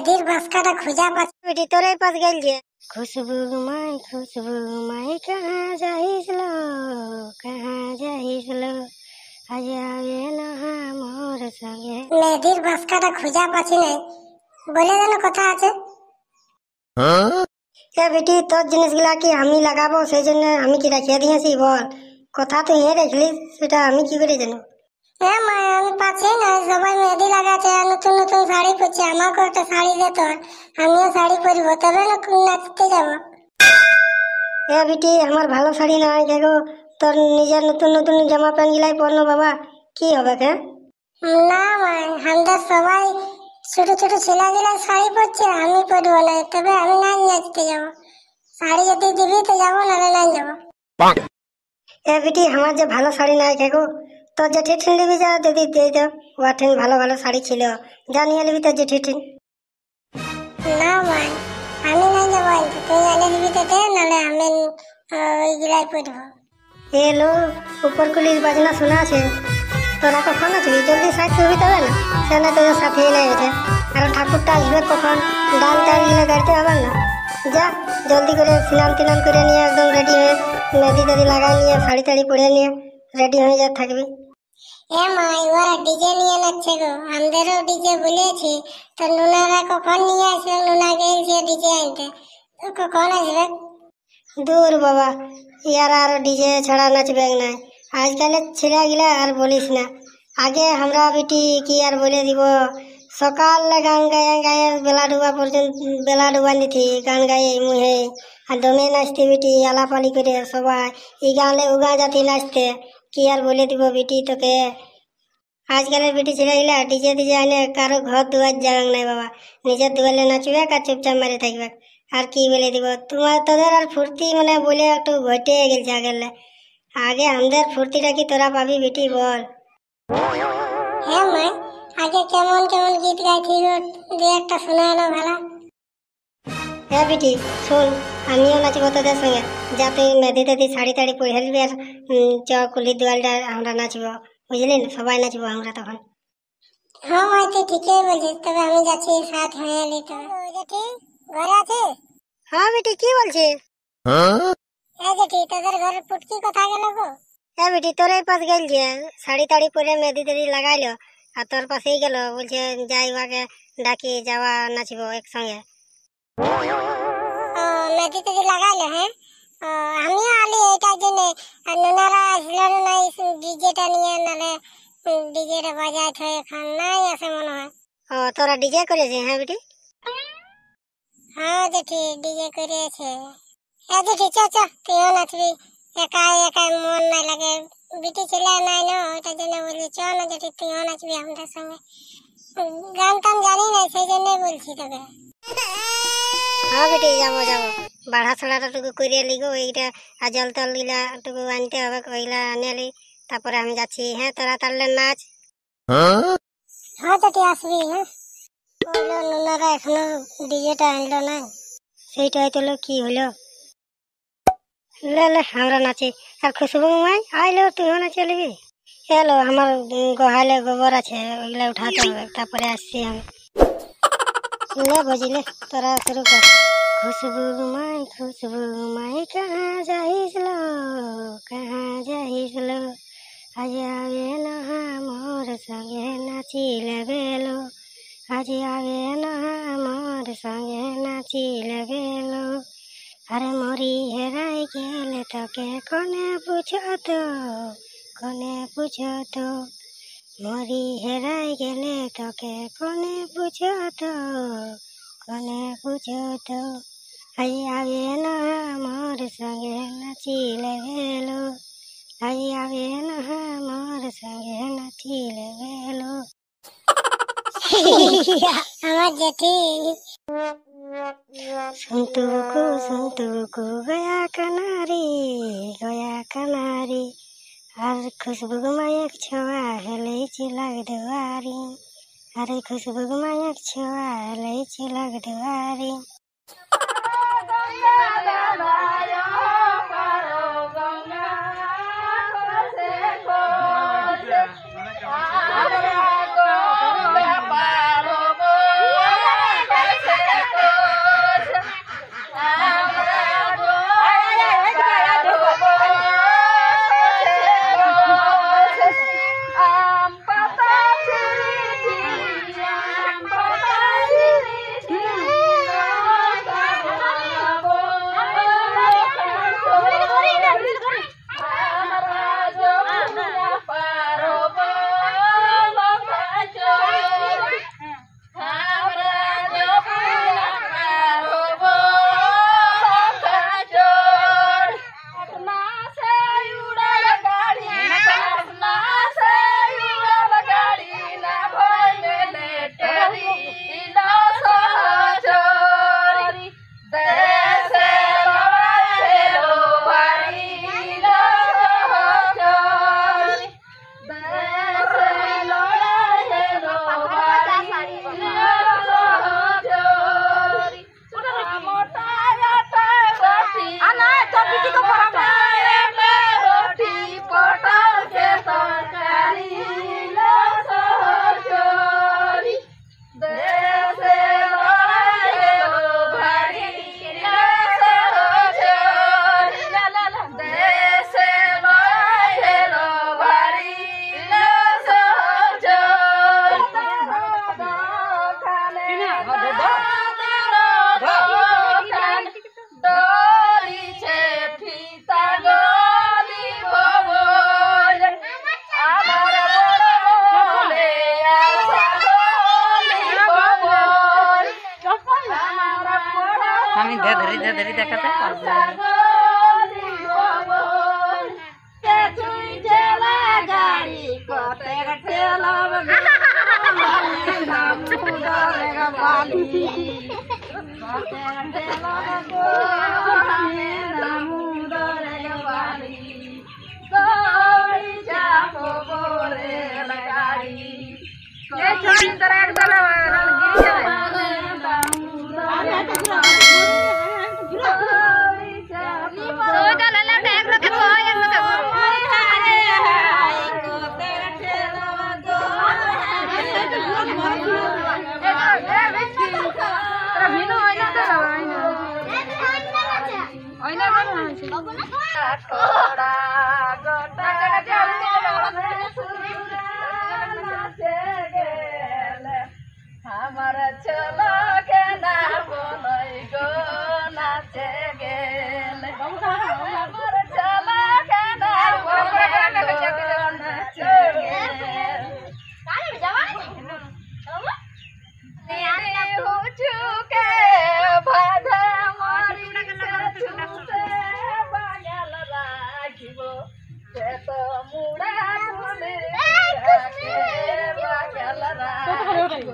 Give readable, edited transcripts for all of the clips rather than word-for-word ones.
মেদির বাসকাটা খুঁজা পাচ্ছি বেটি তোরে পাস গেল যে খুশবু মাই कहाँ যাইছলো আজ আগে না মোর সঙ্গে মেদির বাসকাটা খুঁজা পাচ্ছি না বলে যেন কথা আছে বেটি তোর জিনিসগুলা কি আমি লাগাবো সেই জন্য আমি কি রাখিয়ে দিয়েছি বল কথা তো ইয়ে রাখলি সেটা আমি কি করে জানো হ্যাঁ মা আমি পাচ্ছি না সবাই মেহেদি লাগাচ্ছে নতুন নতুন শাড়ি পরছে আমাকে একটা শাড়ি দে তো আমিও শাড়ি পরবো তবে না নাচতে যাবো বেটি আমার ভালো শাড়ি নাই দেখো তোর নিজের নতুন নতুন জামা প্যান্ট গুলাই পরনো বাবা কি হবে কে না মা আমাদের সবাই ছোট ছোট ছেলেগুলা শাড়ি পরছে আমি পরবো না তবে আমি না নাচতে যাবো শাড়ি যদি দিবি তো যাবো নাহলে না যাবো বেটি আমার যে ভালো শাড়ি নাই দেখো তোর যে ঠিন নিবি যা দিদি দিয়ে দাও ওয়া ঠিন ভালো ভালো শাড়ি ছিল যা নিয়ে নিবি তোর যে ঠিন না ভাই আমি নাই যাবো তুই এনে দিবি তো দে নাহলে আমি ওইগুলাই পরবো এলো উপর কুলির বাজনা শোনা আছে তোরা কখন আসবি জলদি সাইড করবি তবে না সেখানে তোর সাথে নাই আছে আর ঠাকুরটা আসবে কখন ডাল টাল গিলে গাড়িতে হবে না যা জলদি করে স্নান টিনান করে নিয়ে একদম রেডি হয়ে মেহেদি টেদি লাগাই নিয়ে শাড়ি টাড়ি পরে নিয়ে রেডি হয়ে যা থাকবি মা ওরা ডিজে নিয়ে নাচছে গো আমাদেরও ডিজে বলেছি তো নুনারা কখন নিয়ে আসবে নুনা গেছে ডিজে আনতে কখন আসবে দূর বাবা ইয়ারা আর ডিজে ছাড়া নাচবে না আজকালের ছেলেগুলা আর বলিস না আগে আমরা বেটি কি আর বলে দিব সকালে গান গায়ে গায়ে বেলা ডুবা পর্যন্ত বেলা ডুবা নিথি গান গায়ে মুহে আর দমে নাচতে বেটি আলাপালি করে সবাই এই গানে উগা জাতি নাচতে কি আর বলে দিব বেটি তোকে আজকালের বেটি ছেলেগুলা ডিজে ডিজে আনে কারো ঘর দুয়ার জাগাং নাই বাবা নিজের দুয়ারে নাচবে আর চুপচাপ মারে থাকবে আর কি বলে দিব তোমার তোদের আর ফুর্তি মানে বলে একটু ঘটে গেছে আগেলে আগে আমাদের ফুর্তিটা কি তোরা পাবি বেটি বল হ্যাঁ মা আগে কেমন কেমন গীত গাইছি দু একটা শোনানো ভালো হ্যাঁ বেটি শোন আমিও নাচবো তোদের সঙ্গে যা তুই মেহেদি টেদি শাড়ি টাড়ি পরে হেলবি আর কুলির দুয়ালটা আমরা নাচবো বুঝলি না সবাই নাচবো আমরা তখন হ্যাঁ মা তুই ঠিকই বলছিস তবে আমি যাচ্ছি সাথ হয়ে এলি তো ঘরে আছে হ্যাঁ বেটি কি বলছিস জেঠি তোদের ঘরের পুটকি কোথায় গেল গো বেটি তোর এই পাশ গেল যে শাড়ি টাড়ি পরে মেহেদি টেদি লাগাইলো আর তোর পাশেই গেল বলছে যাই ওকে ডাকি যাওয়া নাচবো একসঙ্গে মেহেদি টেদি লাগাইলো হ্যাঁ আমিও আলি এটার জন্য আর নুনারা আসলো না ডিজেটা নিয়ে নালে ডিজেটা বাজায় তো এখন নাই আসে মনে হয় তোরা ডিজে করেছে হ্যাঁ বেটি হ্যাঁ জেঠি ডিজে করেছে জেঠি চ তুইও নাচবি একা একা মন নাই লাগে বিটি ছেলে নাই না ওইটার জন্য বলি চ না জেঠি তুইও নাচবি আমাদের সঙ্গে গান টান জানি না সেই জন্য বলছি তোকে হ্যাঁ বেটি যাবো বাড়া ছড়াটা টুকু করে লিগো এইটা আর জল টল গিলা টুকু আনতে হবে ওইগুলা আনে লি তারপরে আমি যাচ্ছি হ্যাঁ তোরা তাহলে নাচ হ্যাঁ জেঠি আসবি হ্যাঁ বললো নুনারা এখনো ডিজেটা আনলো না সেইটাই তো কি হলো লে আমরা নাচি আর খুশবু মাই আইলো তুইও নাচে নিবি এলো আমার গোহালে গোবর আছে ওইগুলা উঠাতে হবে তারপরে আসছি আমি লে বুঝলে তোরা শুরু কর খুশবু মাই कहाँ যাইছলো আজ আগে না মোর সঙ্গে নাচিলে গেলো আজ আগে না মোর সঙ্গে নাচিলে গেলো আরে মরি হেরাই গেলে তোকে কনে পুছো তো মরি হেরাই গেলে তোকে কনে পুছো তো আজ আগে না মোর সঙ্গে নাচিলে গেলো আজ আগে না মোর সঙ্গে নাচিলে গেলো আমার জেঠি सुनतुको गया कनारी আর খুশবু মায়ের ছোঁয়া হলে চিলাগ দুয়ারি আরে খুশবু মায়ের ছোঁয়া হলে চিলাগ দুয়ারি আমি ধরে দেখাতে পারবো। আমার চলো কেনা বনই গো নাচে গেলে আমার চলো কেনা বনই গো নাচে গেলে হুচুকে বাধা মারি ছুটে বাগাল রাখিব সে তো মুড়া খুলে বাগাল রাখিব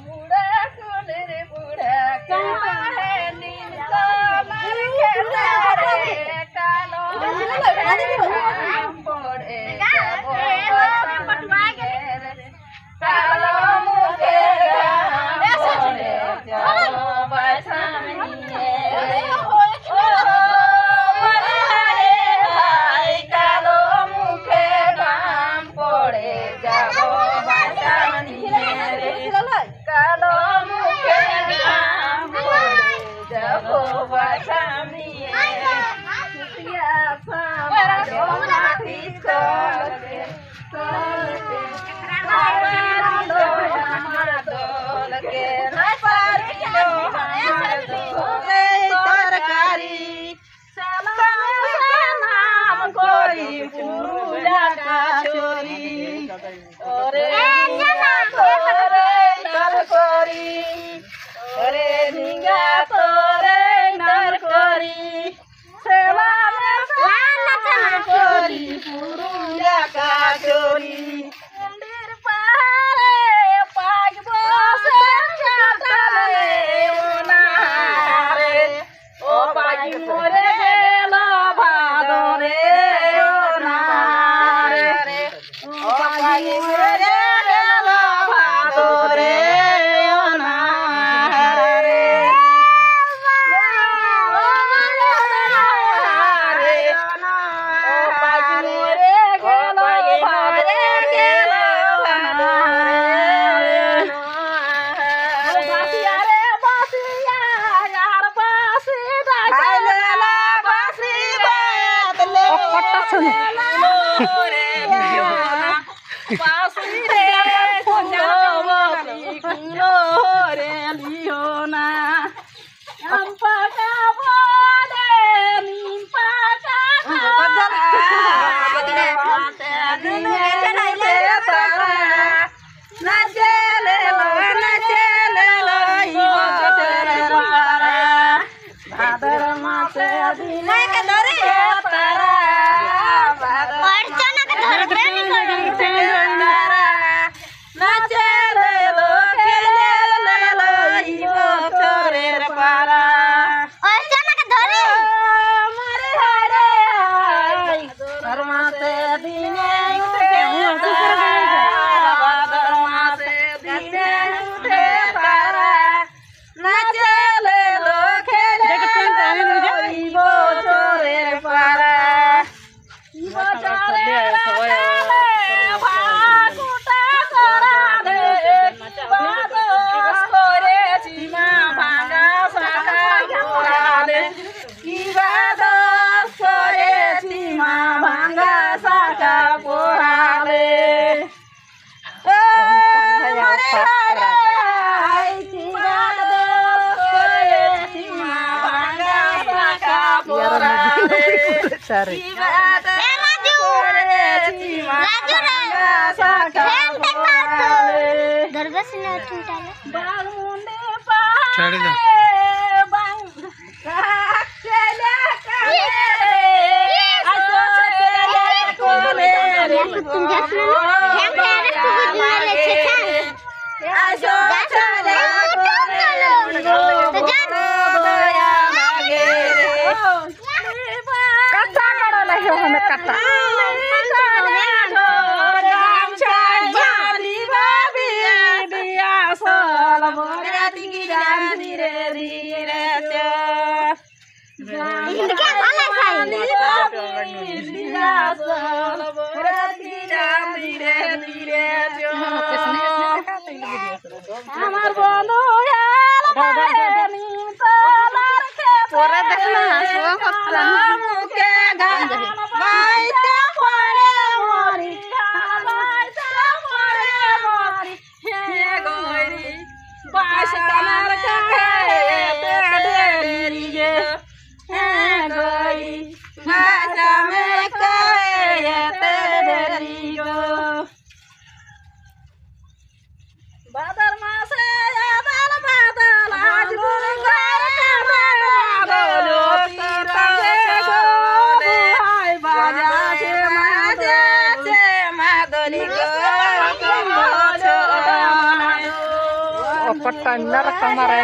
মুড়া কুলের বুড়া কাহে নিতলার খেতারে কালো পড়ে যাব কালো মুখে পড়ে যাব বাসামিয়ে কালো মুখে গাম পড়ে যাব বাসামিয়ে কালো মুখে গাম পড়ে যাব বাসামিয়ে মাটি চলকে চলকে আমার দোলকে না পারিল আমার দোলে তরকারি নাম করি পুরুলা কাচরি ওরে তোরে নার করি ওরে নিগা তোরে নার করি সেবারে করি পুরুলা কাচরি মন্দির পারে পাগ বসে কাটালে ওনারে ও পাগি মরে গেল ভাদরে ওনারে ও পাগি মরে গেল ভাদরে ওনারে Sorry. Raju, तुम जास ना हम फेरे तू ले छे आसो चले तो जा दया लागे कट्टा करो लगे हमें कट्टा আমার বন্ধু পরে দেখলে হাসবো মুখে গাইতে পড়ে মরি গাইতে পড়ে মরি হে গরি বাসার কাছে তেড়ি গে হে গরি বাসার কাছে তেড়ি গো বাদল মাসে বাদল বাদল আজ দুর্গার বাদল পিতালে গো হাই বাজাছে মাঝে মাদলি গো কম্বল ও পট্টা নরক মারে